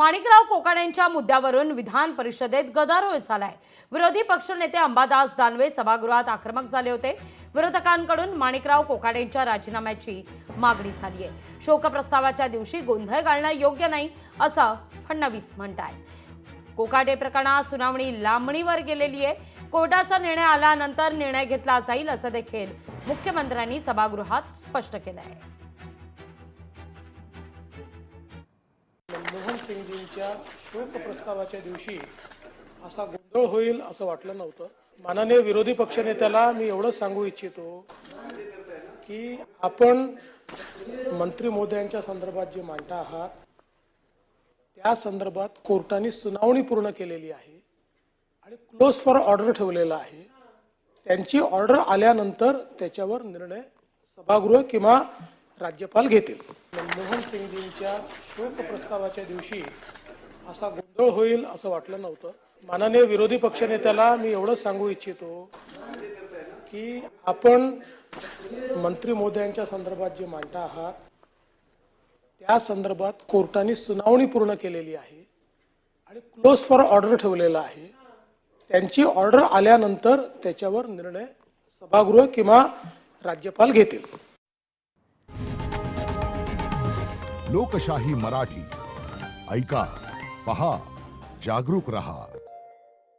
माणिकराव कोकाटेंच्या मुद्द्यावरून विधान परिषदेत गदारोळ झालाय। विरोधी पक्षनेते अंबादास दानवे सभागृहात आक्रमक झाले होते। विरोधकांकडून माणिकराव कोकाटेंच्या राजीनाम्याची मागणी झाली आहे। शोकप्रस्तावाच्या दिवशी गोंधळ घालणं योग्य नाही असं फडणवीस म्हणतात। कोकाटे प्रकरणात सुनावणी लांबणीवर गेलेली आहे। कोर्टाचा निर्णय आल्यानंतर निर्णय घेतला जाईल असं देखील मुख्यमंत्र्यांनी सभागृहात स्पष्ट केलं आहे। मनमोहन सिंगजींच्या शोक प्रस्तावाच्या दिवशी असा गोंधळ होईल असं वाटलं नव्हतं। माननीय विरोधी पक्षनेत्याला मी एवढंच सांगू इच्छितो की आपण मंत्री महोदयांच्या संदर्भात जे मांडता आहात त्या संदर्भात कोर्टाने सुनावणी पूर्ण केलेली आहे आणि क्लोज फॉर ऑर्डर ठेवलेला आहे। त्यांची ऑर्डर आल्यानंतर त्याच्यावर निर्णय सभागृह किंवा राज्यपाल घेतील। मनमोहन सिंगजींच्या शोक प्रस्तावाच्या दिवशी असा गोंधळ होईल असं वाटलं नव्हतं। माननीय विरोधी पक्षनेत्याला मी एवढंच सांगू इच्छितो की आपण मंत्री महोदयांच्या संदर्भात जे मांडता आहात त्या संदर्भात कोर्टाने सुनावणी पूर्ण केलेली आहे आणि क्लोज फॉर ऑर्डर ठेवलेला आहे। त्यांची ऑर्डर आल्यानंतर त्याच्यावर निर्णय सभागृह किंवा राज्यपाल घेतील। लोकशाही मराठी ऐका, पहा, जागरूक रहा।